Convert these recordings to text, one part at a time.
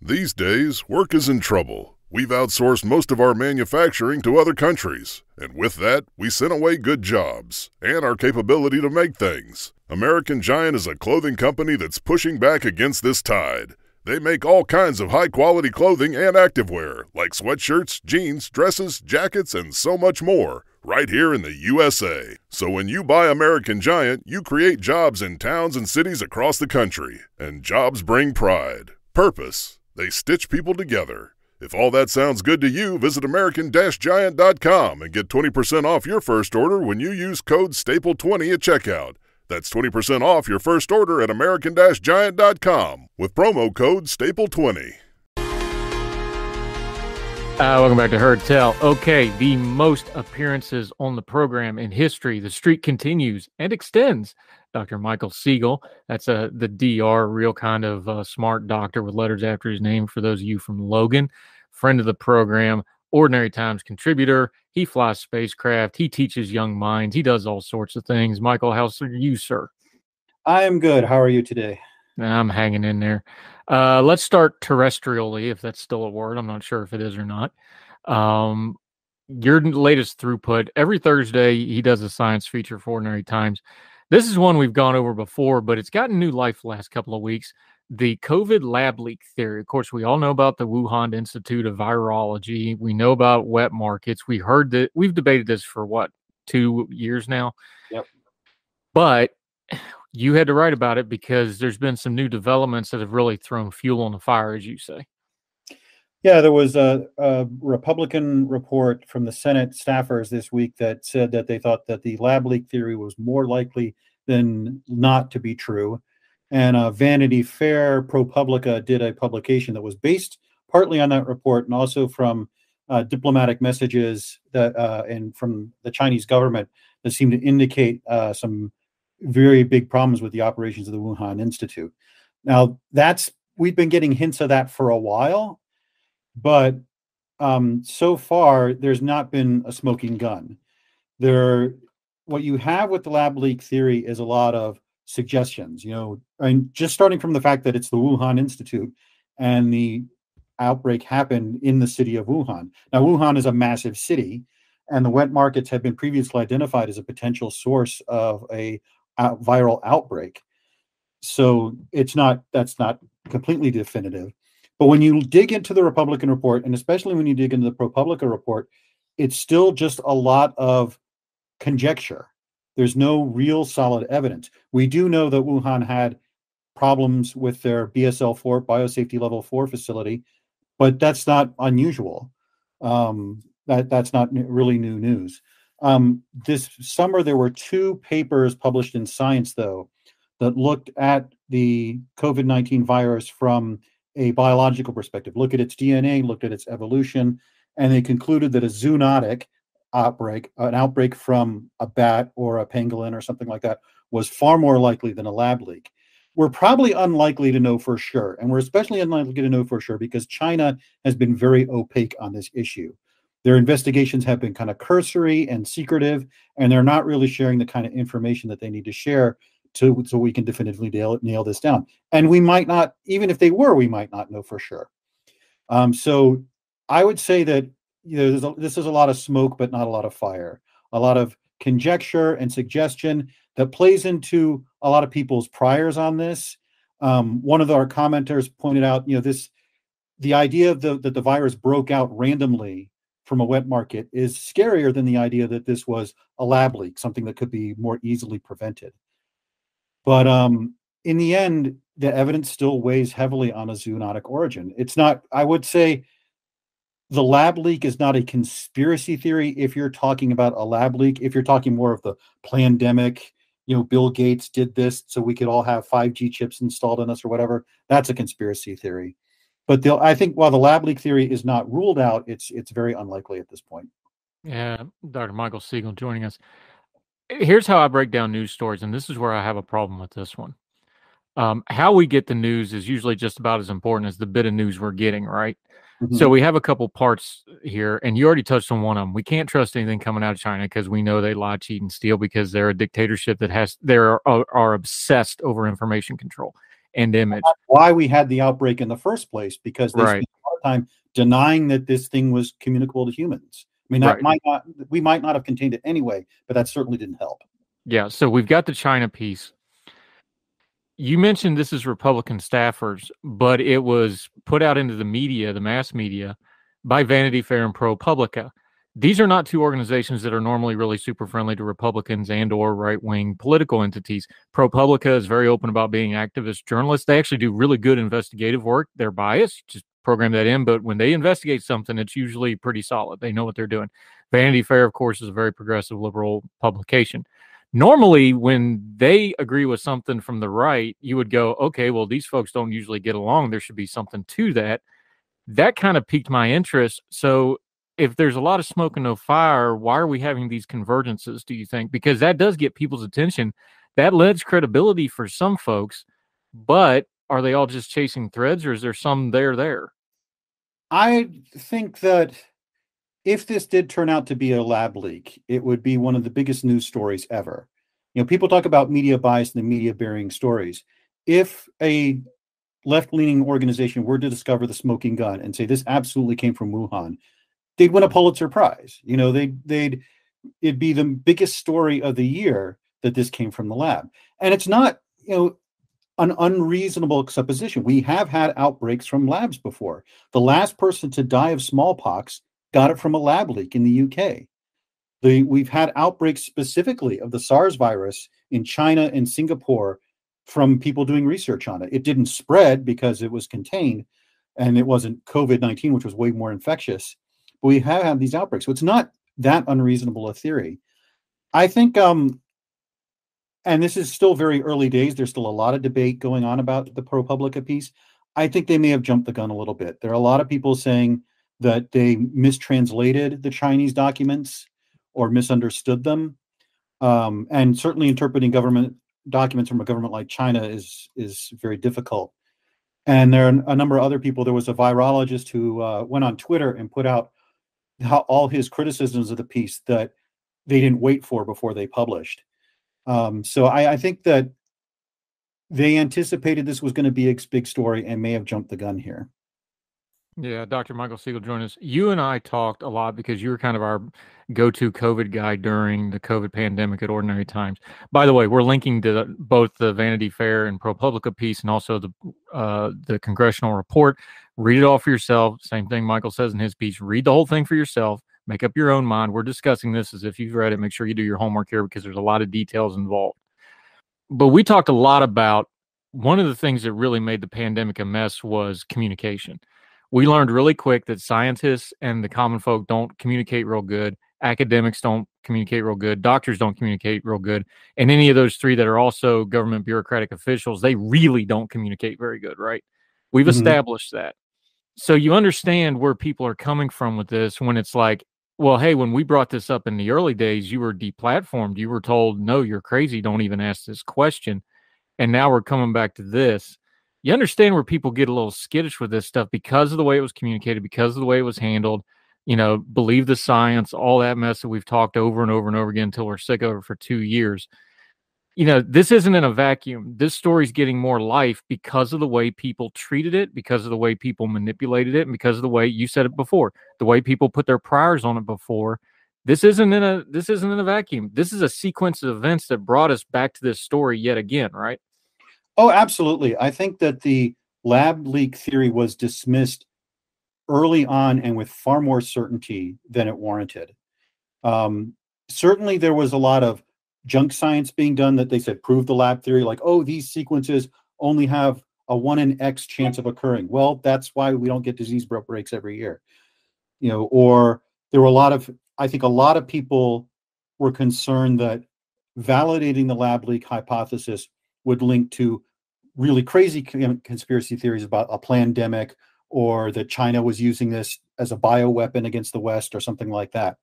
These days, work is in trouble. We've outsourced most of our manufacturing to other countries, and with that, we sent away good jobs and our capability to make things. American Giant is a clothing company that's pushing back against this tide. They make all kinds of high-quality clothing and activewear, like sweatshirts, jeans, dresses, jackets, and so much more, right here in the USA. So when you buy American Giant, you create jobs in towns and cities across the country. And jobs bring pride, purpose. They stitch people together. If all that sounds good to you, visit American-Giant.com and get 20% off your first order when you use code STAPLE20 at checkout. That's 20% off your first order at American-Giant.com with promo code STAPLE20. Welcome back to Heard Tell. Okay, the most appearances on the program in history. The streak continues and extends. Dr. Michael Siegel, that's the DR, real kind of smart doctor with letters after his name for those of you from Logan. Friend of the program, Ordinary Times contributor. He flies spacecraft. He teaches young minds. He does all sorts of things. Michael, how's you, sir? I am good. How are you today? I'm hanging in there. Let's start terrestrially, if that's still a word. I'm not sure if it is or not. Your latest throughput. Every Thursday, he does a science feature for Ordinary Times. This is one we've gone over before, but it's gotten new life the last couple of weeks. The COVID lab leak theory. Of course, we all know about the Wuhan Institute of Virology. We know about wet markets. We heard that we've debated this for 2 years now. Yep. But you had to write about it because there's been some new developments that have really thrown fuel on the fire, as you say. Yeah, there was a Republican report from the Senate staffers this week that said that they thought that the lab leak theory was more likely than not to be true. And Vanity Fair ProPublica did a publication that was based partly on that report and also from diplomatic messages that and from the Chinese government that seemed to indicate some very big problems with the operations of the Wuhan Institute. Now, we've been getting hints of that for a while, but so far there's not been a smoking gun. What you have with the lab leak theory is a lot of suggestions, and just starting from the fact that it's the Wuhan Institute and the outbreak happened in the city of Wuhan. Now, Wuhan is a massive city, and the wet markets have been previously identified as a potential source of a viral outbreak. So that's not completely definitive. But when you dig into the Republican report, and especially when you dig into the ProPublica report, it's still just a lot of conjecture. There's no real solid evidence. We do know that Wuhan had problems with their BSL-4, Biosafety Level 4 facility, but that's not unusual. That's not really new news. This summer, there were 2 papers published in Science, though, that looked at the COVID-19 virus from a biological perspective, look at its DNA, looked at its evolution, and they concluded that a zoonotic outbreak, an outbreak from a bat or a pangolin or something like that, was far more likely than a lab leak. We're probably unlikely to know for sure, and we're especially unlikely to know for sure because China has been very opaque on this issue. Their investigations have been kind of cursory and secretive, and they're not really sharing the kind of information that they need to share so we can definitively nail this down. And we might not, even if they were, we might not know for sure. So I would say that this is a lot of smoke, but not a lot of fire. A lot of conjecture and suggestion that plays into a lot of people's priors on this. One of our commenters pointed out, the idea that the virus broke out randomly from a wet market is scarier than the idea that this was a lab leak, something that could be more easily prevented. But in the end, the evidence still weighs heavily on a zoonotic origin. It's not, I would say, the lab leak is not a conspiracy theory if you're talking about a lab leak. If you're talking more of the plandemic, Bill Gates did this so we could all have 5G chips installed in us or whatever, that's a conspiracy theory. But I think while the lab leak theory is not ruled out, it's very unlikely at this point. Yeah, Dr. Michael Siegel joining us. Here's how I break down news stories, and this is where I have a problem with this one. How we get the news is usually just about as important as the bit of news we're getting, right? Mm-hmm. So we have a couple parts here, and you already touched on one of them. We can't trust anything coming out of China because we know they lie, cheat, and steal because they're a dictatorship that are obsessed over information control. and image. Why we had the outbreak in the first place, because they spent a lot of time denying that this thing was communicable to humans. I mean, that we might not have contained it anyway, but that certainly didn't help. Yeah. So we've got the China piece. You mentioned this is Republican staffers, but it was put out into the media, the mass media, by Vanity Fair and ProPublica. These are not two organizations that are normally really super friendly to Republicans and or right-wing political entities. ProPublica is very open about being activist journalists. They actually do really good investigative work. They're biased, just program that in, but when they investigate something, it's usually pretty solid. They know what they're doing. Vanity Fair, of course, is a very progressive liberal publication. Normally, when they agree with something from the right, you would go, okay, well, these folks don't usually get along. There should be something to that. That kind of piqued my interest. So if there's a lot of smoke and no fire, why are we having these convergences, do you think? Because that does get people's attention. That lends credibility for some folks, but are they all just chasing threads, or is there some there? I think that if this did turn out to be a lab leak, it would be one of the biggest news stories ever. You know, people talk about media bias and the media burying stories. If a left-leaning organization were to discover the smoking gun and say this absolutely came from Wuhan, they'd win a Pulitzer Prize. You know, it'd be the biggest story of the year that this came from the lab. And it's not, you know, an unreasonable supposition. We have had outbreaks from labs before. The last person to die of smallpox got it from a lab leak in the UK. We've had outbreaks specifically of the SARS virus in China and Singapore from people doing research on it. It didn't spread because it was contained, and it wasn't COVID-19, which was way more infectious. But we have had these outbreaks. So it's not that unreasonable a theory. I think, and this is still very early days, there's still a lot of debate going on about the ProPublica piece. I think they may have jumped the gun a little bit. There are a lot of people saying that they mistranslated the Chinese documents or misunderstood them. And certainly interpreting government documents from a government like China is very difficult. And there are a number of other people. There was a virologist who went on Twitter and put out all his criticisms of the piece that they didn't wait for before they published. So I think that they anticipated this was going to be a big story and may have jumped the gun here. Yeah, Dr. Michael Siegel joined us. You and I talked a lot because you were kind of our go-to COVID guy during the COVID pandemic at Ordinary Times. By the way, we're linking to both the Vanity Fair and ProPublica piece and also the congressional report. Read it all for yourself. Same thing Michael says in his piece. Read the whole thing for yourself. Make up your own mind. We're discussing this as if you've read it. Make sure you do your homework here because there's a lot of details involved. But we talked a lot about one of the things that really made the pandemic a mess was communication. We learned really quick that scientists and the common folk don't communicate real good. Academics don't communicate real good. Doctors don't communicate real good. And any of those three that are also government bureaucratic officials, they really don't communicate very good, right? We've established that. So you understand where people are coming from with this when it's like, well, hey, when we brought this up in the early days, you were deplatformed. You were told, no, you're crazy. Don't even ask this question. And now we're coming back to this. You understand where people get a little skittish with this stuff because of the way it was communicated, because of the way it was handled, you know, believe the science, all that mess that we've talked over and over and over again until we're sick of it for 2 years. You know, this isn't in a vacuum. This story's getting more life because of the way people treated it, because of the way people manipulated it, and because of the way, you said it before, the way people put their priors on it before. This isn't in a vacuum. This is a sequence of events that brought us back to this story yet again, right? Oh, absolutely. I think that the lab leak theory was dismissed early on and with far more certainty than it warranted. Certainly there was a lot of junk science being done that they said prove the lab theory, like, oh, these sequences only have a 1 in X chance of occurring. Well, that's why we don't get disease outbreaks every year. You know, or there were I think a lot of people were concerned that validating the lab leak hypothesis would link to really crazy conspiracy theories about a pandemic, or that China was using this as a bioweapon against the West or something like that.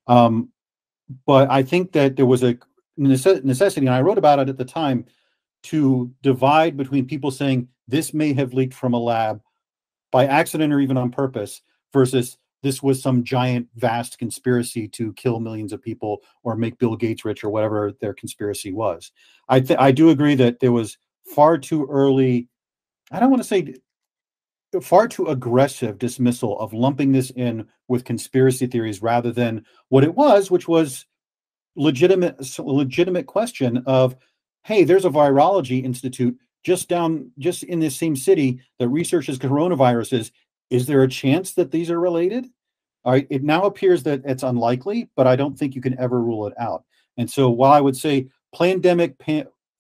But I think that there was a necessity, and I wrote about it at the time, to divide between people saying this may have leaked from a lab by accident or even on purpose versus this was some giant, vast conspiracy to kill millions of people or make Bill Gates rich or whatever their conspiracy was. I do agree that there was far too early. I don't want to say far too aggressive dismissal of lumping this in with conspiracy theories rather than what it was, which was legitimate question of, hey, there's a virology institute just in this same city that researches coronaviruses. Is there a chance that these are related? All right, it now appears that it's unlikely, but I don't think you can ever rule it out. And so while I would say pandemic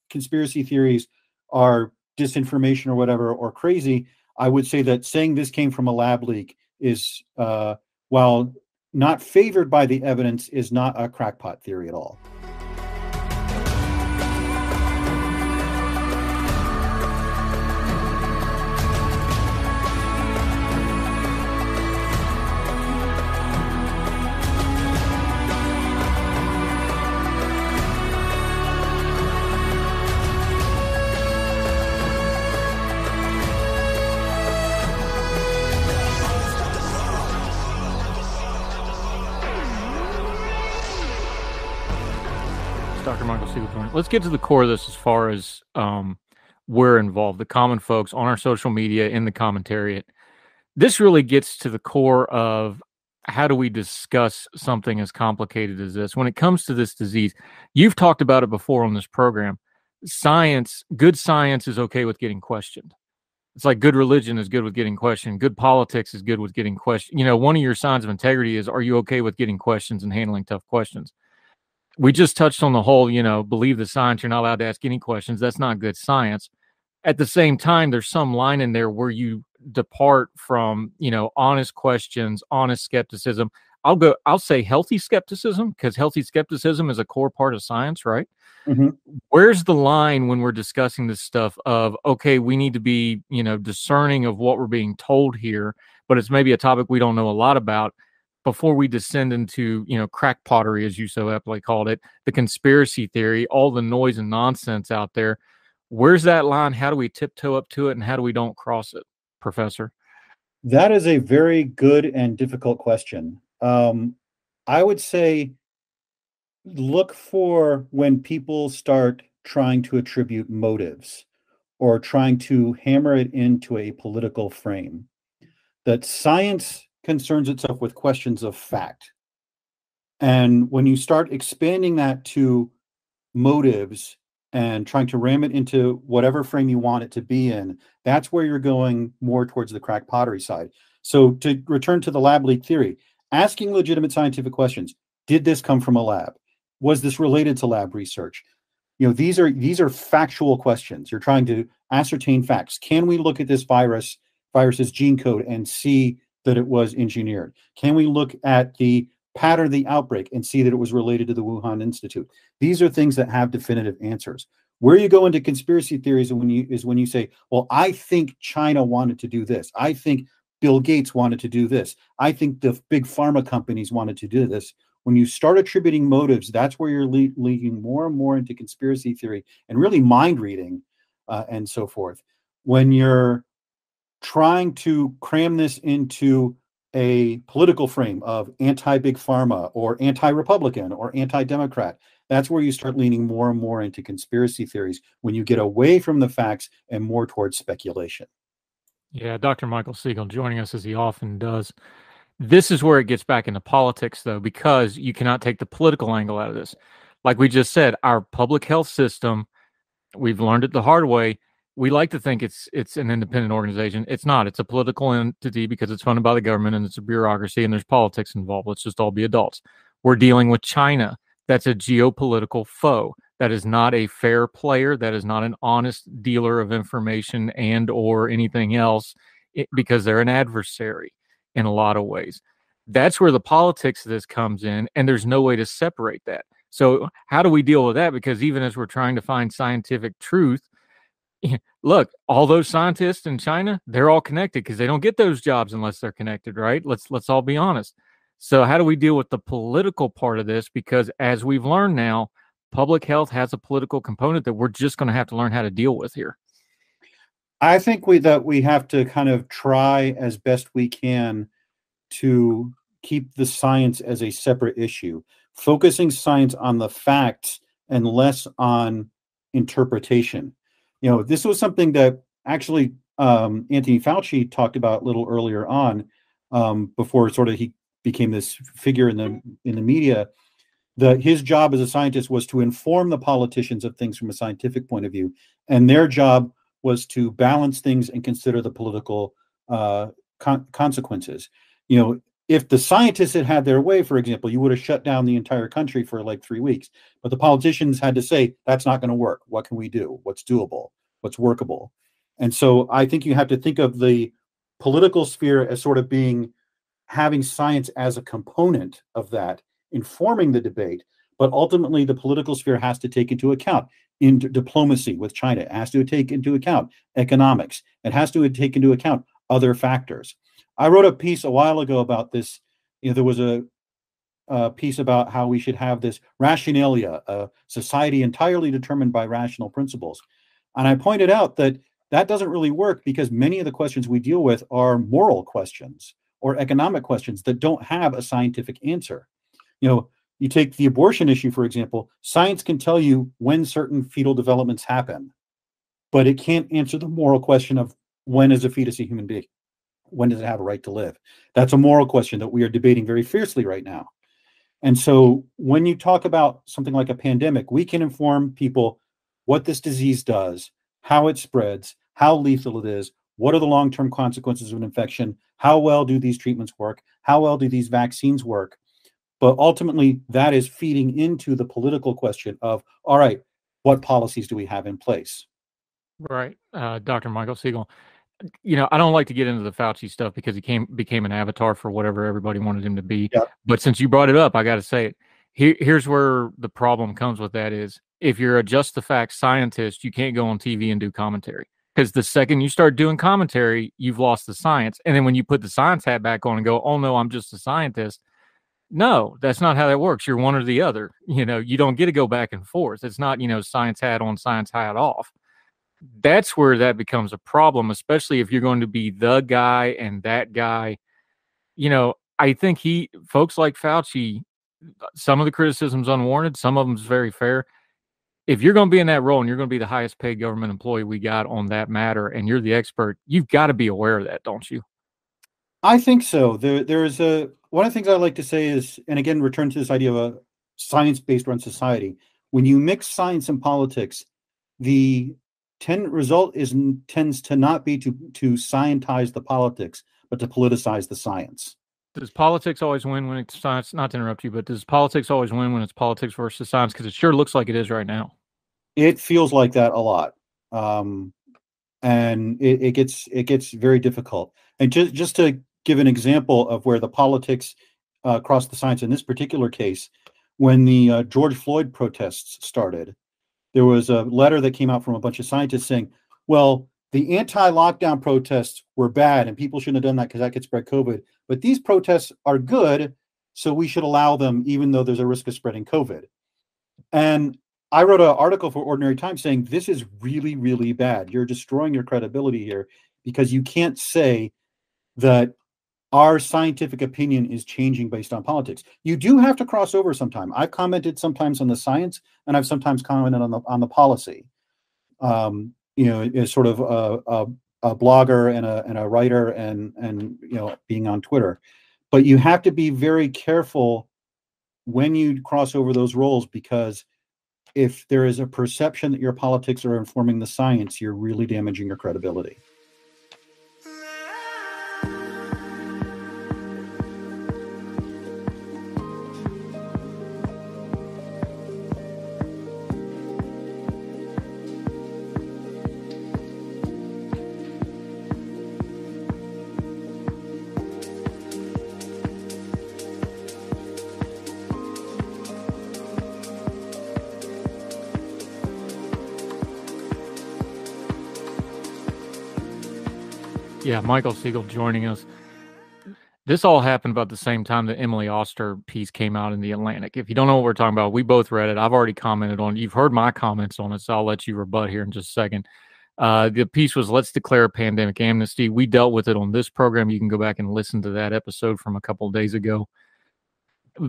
conspiracy theories are disinformation or whatever, or crazy, I would say that saying this came from a lab leak is, while not favored by the evidence, is not a crackpot theory at all. Dr. Michael Siegel. Let's get to the core of this as far as we're involved, the common folks on our social media, in the commentariat. This really gets to the core of how do we discuss something as complicated as this. When it comes to this disease, you've talked about it before on this program. Science, good science is okay with getting questioned. It's like good religion is good with getting questioned. Good politics is good with getting questioned. You know, one of your signs of integrity is, are you okay with getting questions and handling tough questions? We just touched on the whole, believe the science. You're not allowed to ask any questions. That's not good science. At the same time, there's some line in there where you depart from, honest questions, honest skepticism. I'll say healthy skepticism, because healthy skepticism is a core part of science, right? Mm-hmm. Where's the line when we're discussing this stuff of, okay, we need to be, discerning of what we're being told here, but it's maybe a topic we don't know a lot about, before we descend into, crack pottery, as you so aptly called it, the conspiracy theory, all the noise and nonsense out there. Where's that line? How do we tiptoe up to it, and how do we don't cross it, Professor? That is a very good and difficult question. I would say look for when people start trying to attribute motives or trying to hammer it into a political frame. That science concerns itself with questions of fact. And when you start expanding that to motives and trying to ram it into whatever frame you want it to be in, that's where you're going more towards the crack pottery side. So to return to the lab leak theory, asking legitimate scientific questions. Did this come from a lab? Was this related to lab research? These are factual questions. You're trying to ascertain facts. Can we look at this virus's gene code and see that it was engineered? Can we look at the pattern of the outbreak and see that it was related to the Wuhan Institute? These are things that have definitive answers. Where you go into conspiracy theories when you say, well, I think China wanted to do this. I think Bill Gates wanted to do this. I think the big pharma companies wanted to do this. When you start attributing motives, that's where you're leading more and more into conspiracy theory and really mind reading and so forth. When you're trying to cram this into a political frame of anti-big pharma or anti-Republican or anti-Democrat, that's where you start leaning more and more into conspiracy theories when you get away from the facts and more towards speculation. Yeah, Dr. Michael Siegel joining us as he often does. This is where it gets back into politics, though, because you cannot take the political angle out of this. Like we just said, our public health system, we've learned it the hard way. We like to think it's an independent organization. It's not. It's a political entity because it's funded by the government and it's a bureaucracy and there's politics involved. Let's just all be adults. We're dealing with China. That's a geopolitical foe. That is not a fair player. That is not an honest dealer of information and or anything else, because they're an adversary in a lot of ways. That's where the politics of this comes in, and there's no way to separate that. So how do we deal with that? Because even as we're trying to find scientific truth, look, all those scientists in China, they're all connected because they don't get those jobs unless they're connected, right? Let's all be honest. So how do we deal with the political part of this? Because as we've learned now, public health has a political component that we're just going to have to learn how to deal with here. I think we have to kind of try as best we can to keep the science as a separate issue, focusing science on the facts and less on interpretation. This was something that actually Anthony Fauci talked about a little earlier on, before sort of he became this figure in the media. His job as a scientist was to inform the politicians of things from a scientific point of view, and their job was to balance things and consider the political consequences. If the scientists had their way, for example, you would have shut down the entire country for like 3 weeks. But the politicians had to say, that's not going to work. What can we do? What's doable? What's workable? And so I think you have to think of the political sphere as sort of having science as a component of that, informing the debate. But ultimately, the political sphere has to take into account in diplomacy with China. It has to take into account economics. It has to take into account other factors. I wrote a piece a while ago about this. There was a piece about how we should have this rationalia, a society entirely determined by rational principles. And I pointed out that doesn't really work, because many of the questions we deal with are moral questions or economic questions that don't have a scientific answer. You take the abortion issue, for example. Science can tell you when certain fetal developments happen, but it can't answer the moral question of when is a fetus a human being? When does it have a right to live? That's a moral question that we are debating very fiercely right now. And so when you talk about something like a pandemic, we can inform people what this disease does, how it spreads, how lethal it is, what are the long-term consequences of an infection, how well do these treatments work, how well do these vaccines work. But ultimately, that is feeding into the political question of, all right, what policies do we have in place? Right. Dr. Michael Siegel. I don't like to get into the Fauci stuff because he became an avatar for whatever everybody wanted him to be. Yep. But since you brought it up, I got to say it. Here's where the problem comes with that is, if you're a just the facts scientist, you can't go on TV and do commentary, because the second you start doing commentary, you've lost the science. And then when you put the science hat back on and go, oh no, I'm just a scientist. No, that's not how that works. You're one or the other. You don't get to go back and forth. It's not, science hat on, science hat off. That's where that becomes a problem, especially if you're going to be the guy and that guy. I think folks like Fauci, some of the criticism's unwarranted, some of them's very fair. If you're going to be in that role and you're going to be the highest paid government employee we got on that matter, and you're the expert, you've got to be aware of that, don't you? I think so. There's one of the things I like to say is, and again, return to this idea of a science-based run society. When you mix science and politics, the result tends to not be to scientize the politics, but to politicize the science. Does politics always win when it's science? Not to interrupt you, but does politics always win when it's politics versus science? Because it sure looks like it is right now. It feels like that a lot, and it gets very difficult. And just to give an example of where the politics cross the science in this particular case, when the George Floyd protests started, there was a letter that came out from a bunch of scientists saying, well, the anti-lockdown protests were bad and people shouldn't have done that because that could spread COVID. But these protests are good, so we should allow them even though there's a risk of spreading COVID. And I wrote an article for Ordinary Times saying, this is really, really bad. You're destroying your credibility here, because you can't say that our scientific opinion is changing based on politics. You do have to cross over sometime. I've commented sometimes on the science, and I've sometimes commented on the policy. As sort of a blogger and a writer, and being on Twitter. But you have to be very careful when you cross over those roles, because if there is a perception that your politics are informing the science, you're really damaging your credibility. Yeah, Michael Siegel joining us. This all happened about the same time that Emily Oster piece came out in The Atlantic. If you don't know what we're talking about, we both read it. I've already commented on it. You've heard my comments on it, so I'll let you rebut here in just a second. The piece was Let's Declare a Pandemic Amnesty. We dealt with it on this program. You can go back and listen to that episode from a couple of days ago.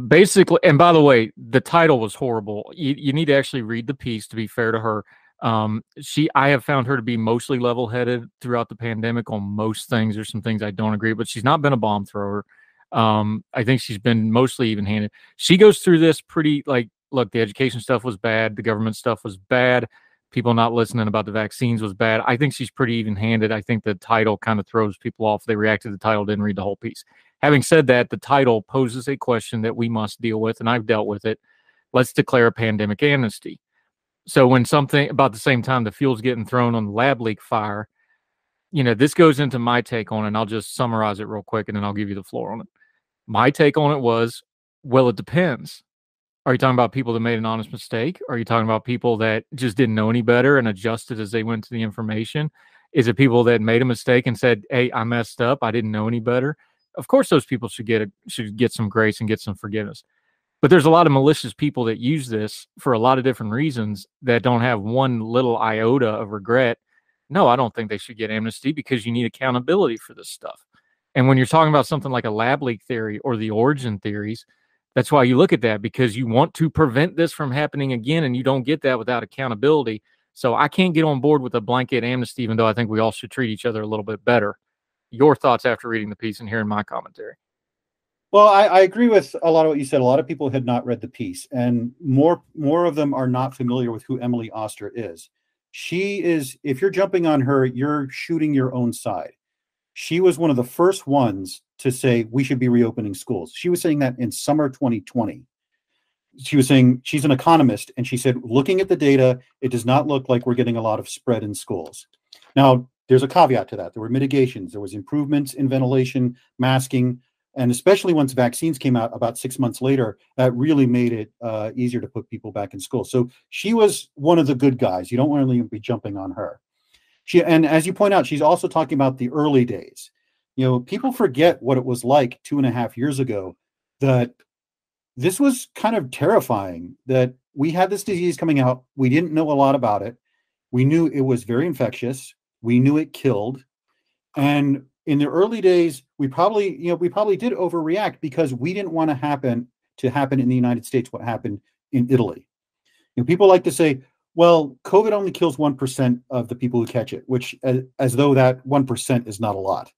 Basically, and by the way, the title was horrible. You need to actually read the piece, to be fair to her. I have found her to be mostly level-headed throughout the pandemic on most things. There's some things I don't agree, but she's not been a bomb thrower. I think she's been mostly even-handed. She goes through this pretty like, look, the education stuff was bad, the government stuff was bad, people not listening about the vaccines was bad. I think she's pretty even-handed. I think the title kind of throws people off. They react to the title, didn't read the whole piece. Having said that, the title poses a question that we must deal with, and I've dealt with it. Let's declare a pandemic amnesty. So when something about the same time the fuel's getting thrown on the lab leak fire, this goes into my take on it, and I'll just summarize it real quick, and then I'll give you the floor on it. My take on it was, well, it depends. Are you talking about people that made an honest mistake? Are you talking about people that just didn't know any better and adjusted as they went to the information? Is it people that made a mistake and said, hey, I messed up, I didn't know any better? Of course, those people should get some grace and get some forgiveness. But there's a lot of malicious people that use this for a lot of different reasons that don't have one little iota of regret. No, I don't think they should get amnesty because you need accountability for this stuff. And when you're talking about something like a lab leak theory or the origin theories, that's why you look at that, because you want to prevent this from happening again, and you don't get that without accountability. So I can't get on board with a blanket amnesty, even though I think we all should treat each other a little bit better. Your thoughts after reading the piece and hearing my commentary? Well, I agree with a lot of what you said. A lot of people had not read the piece, and more of them are not familiar with who Emily Oster is. She is, if you're jumping on her, you're shooting your own side. She was one of the first ones to say we should be reopening schools. She was saying that in summer 2020. She was saying, she's an economist, and she said, looking at the data, it does not look like we're getting a lot of spread in schools. Now, there's a caveat to that. There were mitigations. There was improvements in ventilation, masking, and especially once vaccines came out about 6 months later, that really made it easier to put people back in school. So she was one of the good guys. You don't want to be jumping on her. And as you point out, she's also talking about the early days. People forget what it was like 2.5 years ago, that this was kind of terrifying, that we had this disease coming out. We didn't know a lot about it. We knew it was very infectious. We knew it killed. And in the early days, we probably did overreact because we didn't want to happen in the United States what happened in Italy. People like to say, well, COVID only kills 1% of the people who catch it, which as though that 1% is not a lot.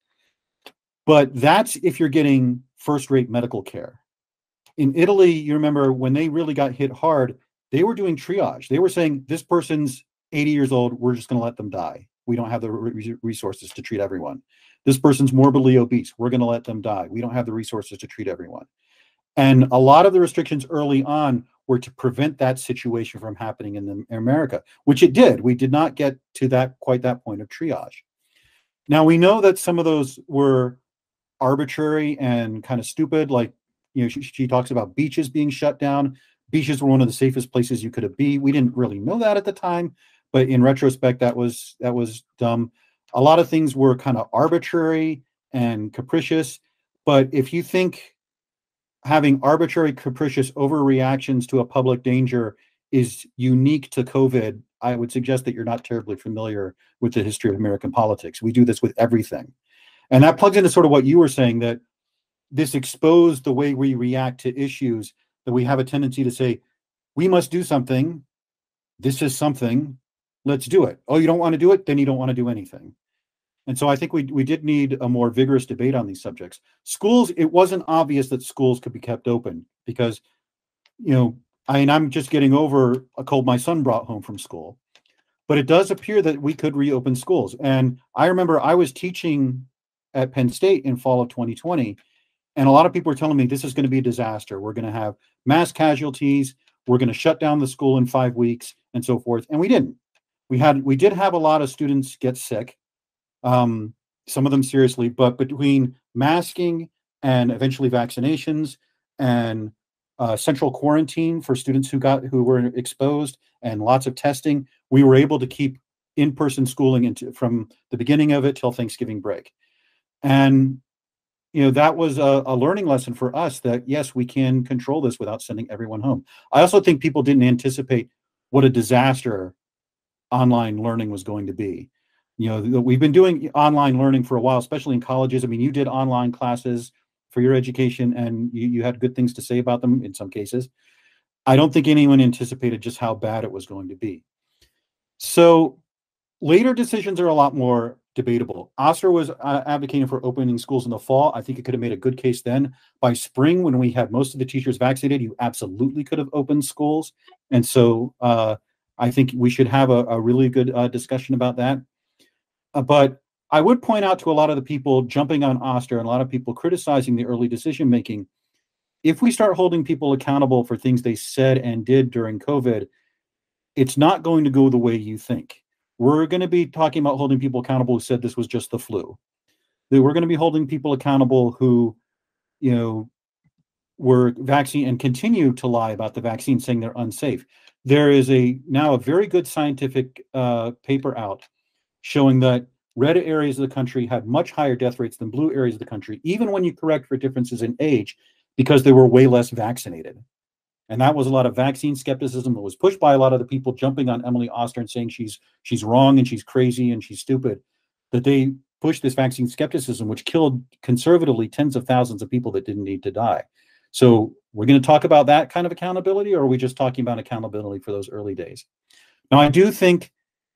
But that's if you're getting first-rate medical care. In Italy, you remember when they really got hit hard, they were doing triage. They were saying, this person's 80 years old, we're just going to let them die. We don't have the resources to treat everyone. This person's morbidly obese, we're going to let them die. We don't have the resources to treat everyone. And a lot of the restrictions early on were to prevent that situation from happening in America, which it did. We did not get to quite that point of triage. Now, we know that some of those were arbitrary and kind of stupid. Like, she talks about beaches being shut down. Beaches were one of the safest places you could be. We didn't really know that at the time, but in retrospect, that was dumb. A lot of things were kind of arbitrary and capricious. But if you think having arbitrary, capricious overreactions to a public danger is unique to COVID, I would suggest that you're not terribly familiar with the history of American politics. We do this with everything. And that plugs into sort of what you were saying, that this exposed the way we react to issues, that we have a tendency to say, we must do something. This is something. Let's do it. Oh, you don't want to do it? Then you don't want to do anything. And so I think we did need a more vigorous debate on these subjects. Schools, it wasn't obvious that schools could be kept open because, I'm just getting over a cold my son brought home from school. But it does appear that we could reopen schools. And I remember I was teaching at Penn State in fall of 2020, and a lot of people were telling me this is going to be a disaster. We're going to have mass casualties. We're going to shut down the school in 5 weeks and so forth. And we didn't. We did have a lot of students get sick. Some of them seriously, but between masking and eventually vaccinations and central quarantine for students who were exposed and lots of testing, we were able to keep in-person schooling from the beginning of it till Thanksgiving break. And that was a learning lesson for us that, yes, we can control this without sending everyone home. I also think people didn't anticipate what a disaster online learning was going to be. We've been doing online learning for a while, especially in colleges. I mean, you did online classes for your education, and you had good things to say about them in some cases. I don't think anyone anticipated just how bad it was going to be. So later decisions are a lot more debatable. Oster was advocating for opening schools in the fall. I think it could have made a good case then. By spring, when we had most of the teachers vaccinated, you absolutely could have opened schools. And so I think we should have a really good discussion about that. But I would point out to a lot of the people jumping on Oster and a lot of people criticizing the early decision making, if we start holding people accountable for things they said and did during COVID, it's not going to go the way you think. We're going to be talking about holding people accountable who said this was just the flu. We're going to be holding people accountable who, were vaccine and continue to lie about the vaccine, saying they're unsafe. There is now a very good scientific paper out showing that red areas of the country had much higher death rates than blue areas of the country, even when you correct for differences in age, because they were way less vaccinated. And that was a lot of vaccine skepticism that was pushed by a lot of the people jumping on Emily Oster and saying she's wrong and she's crazy and she's stupid, that they pushed this vaccine skepticism, which killed conservatively tens of thousands of people that didn't need to die. So we're going to talk about that kind of accountability, or are we just talking about accountability for those early days? Now, I do think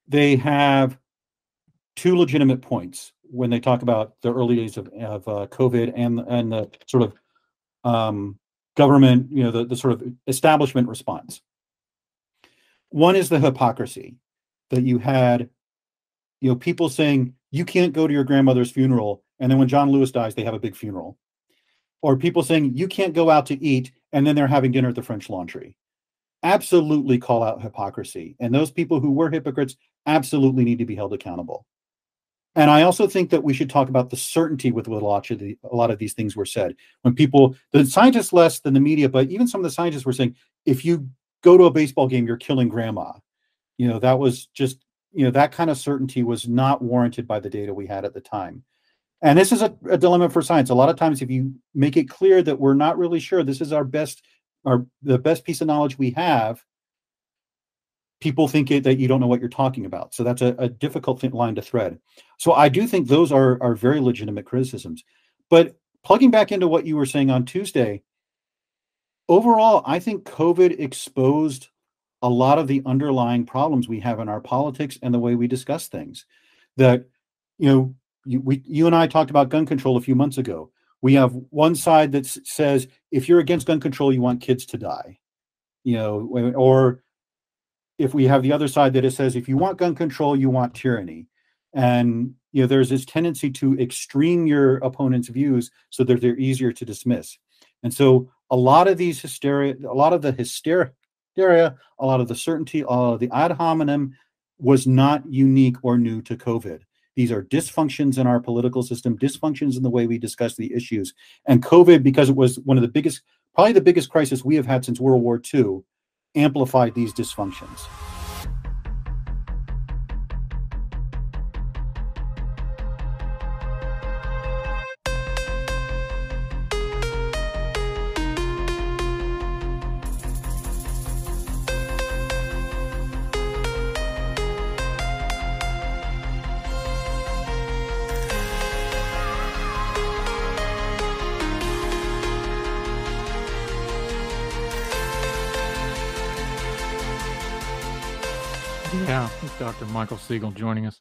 they have two legitimate points when they talk about the early days of COVID and the sort of government, the sort of establishment response. One is the hypocrisy that you had, people saying you can't go to your grandmother's funeral, and then when John Lewis dies, they have a big funeral. Or people saying you can't go out to eat, and then they're having dinner at the French Laundry. Absolutely call out hypocrisy. And those people who were hypocrites absolutely need to be held accountable. And I also think that we should talk about the certainty with what a lot of these things were said. When the scientists less than the media, but even some of the scientists were saying, if you go to a baseball game, you're killing grandma. That was just, that kind of certainty was not warranted by the data we had at the time. And this is a dilemma for science. A lot of times, if you make it clear that we're not really sure, this is the best piece of knowledge we have, people think that you don't know what you're talking about. So that's a difficult line to thread. So I do think those are very legitimate criticisms. But plugging back into what you were saying on Tuesday, overall, I think COVID exposed a lot of the underlying problems we have in our politics and the way we discuss things. That, you and I talked about gun control a few months ago. We have one side that says, if you're against gun control, you want kids to die, or if we have the other side that it says, if you want gun control, you want tyranny. And, there's this tendency to extreme your opponent's views so that they're easier to dismiss. And so a lot of the hysteria, a lot of the certainty, all of the ad hominem was not unique or new to COVID. These are dysfunctions in our political system, dysfunctions in the way we discuss the issues. And COVID, because it was one of the biggest, probably the biggest crisis we have had since World War II, amplified these dysfunctions. Yeah, Dr. Michael Siegel joining us.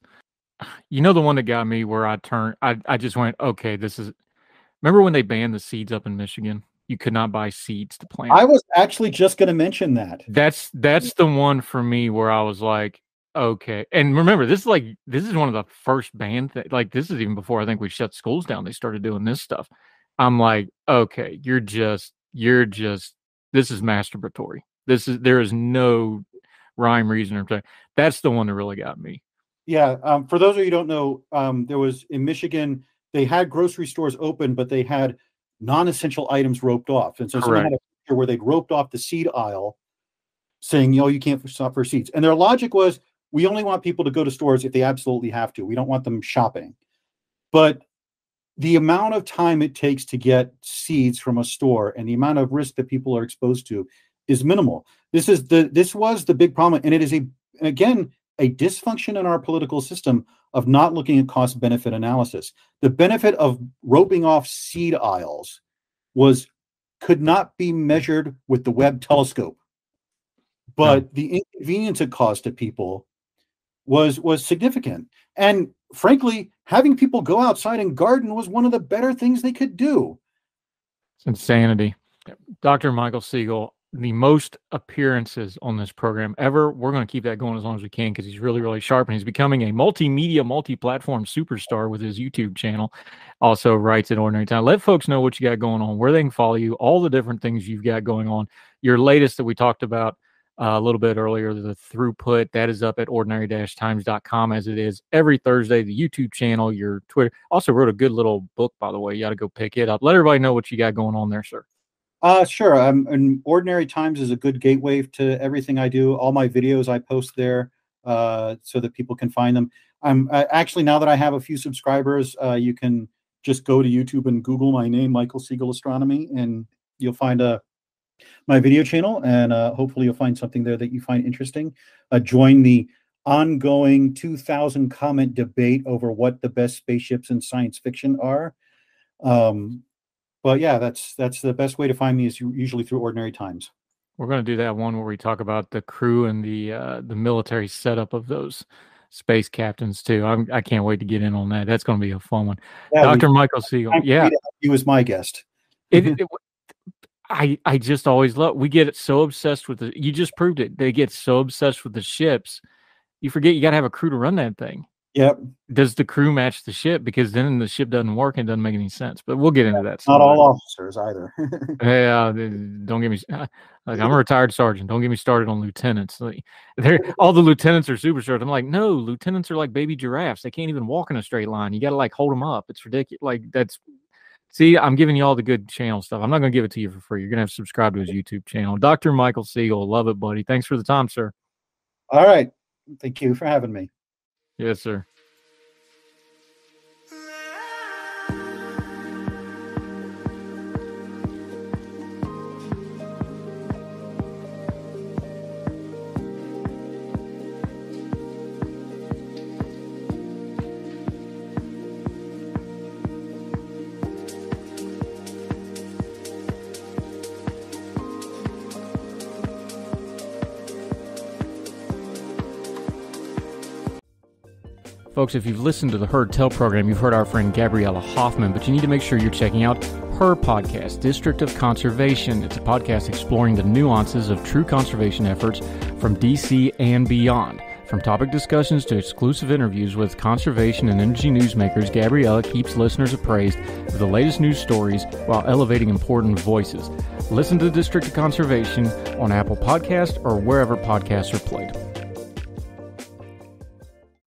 The one that got me where I just went, okay, remember when they banned the seeds up in Michigan? You could not buy seeds to plant. I was actually just going to mention that. That's the one for me where I was like, okay. And remember, this is one of the first banned things. Like, this is even before I think we shut schools down. They started doing this stuff. I'm like, okay, you're just, this is masturbatory. There is no rhyme, reason, or that's the one that really got me. Yeah. For those of you who don't know, there was in Michigan, they had grocery stores open, but they had non-essential items roped off. And so someone had a picture where they'd roped off the seed aisle saying, you can't stop for seeds. And their logic was, we only want people to go to stores if they absolutely have to. We don't want them shopping. But the amount of time it takes to get seeds from a store and the amount of risk that people are exposed to is minimal. This was the big problem. And it is again, a dysfunction in our political system of not looking at cost benefit analysis. The benefit of roping off seed aisles could not be measured with the Webb telescope, but the inconvenience it caused to people was significant. And frankly, having people go outside and garden was one of the better things they could do. It's insanity. Dr. Michael Siegel, the most appearances on this program ever. We're going to keep that going as long as we can because he's really, really sharp, and he's becoming a multimedia, multi-platform superstar with his YouTube channel. Also writes at Ordinary Time. Let folks know what you got going on, where they can follow you, all the different things you've got going on. Your latest that we talked about a little bit earlier, the throughput, that is up at ordinary-times.com as it is every Thursday. The YouTube channel, your Twitter. Also wrote a good little book, by the way. You got to go pick it up. Let everybody know what you got going on there, sir. Sure. And Ordinary Times is a good gateway to everything I do. All my videos I post there so that people can find them. I'm actually, now that I have a few subscribers, you can just go to YouTube and Google my name, Michael Siegel Astronomy, and you'll find my video channel, and hopefully you'll find something there that you find interesting. Join the ongoing 2,000 comment debate over what the best spaceships in science fiction are. But yeah, that's the best way to find me is usually through Ordinary Times. We're going to do that one where we talk about the crew and the military setup of those space captains too. I can't wait to get in on that. That's going to be a fun one. Yeah, Dr. Michael Siegel. Yeah, he was my guest. I just always love. We get so obsessed with you just proved it. They get so obsessed with the ships, you forget you got to have a crew to run that thing. Yep. Does the crew match the ship? Because then the ship doesn't work and doesn't make any sense. But we'll get into that. Not all officers either. Yeah, don't get me. Like, I'm a retired sergeant. Don't get me started on lieutenants. Like, all the lieutenants are superstars. I'm like, no, lieutenants are like baby giraffes. They can't even walk in a straight line. You got to like hold them up. It's ridiculous. Like that's. See, I'm giving you all the good channel stuff. I'm not going to give it to you for free. You're going to have to subscribe to his YouTube channel. Dr. Michael Siegel. Love it, buddy. Thanks for the time, sir. All right. Thank you for having me. Yes, sir. Folks, if you've listened to the Heard Tell program, you've heard our friend Gabriella Hoffman, but you need to make sure you're checking out her podcast, District of Conservation. It's a podcast exploring the nuances of true conservation efforts from D.C. and beyond. From topic discussions to exclusive interviews with conservation and energy newsmakers, Gabriella keeps listeners appraised of the latest news stories while elevating important voices. Listen to District of Conservation on Apple Podcasts or wherever podcasts are played.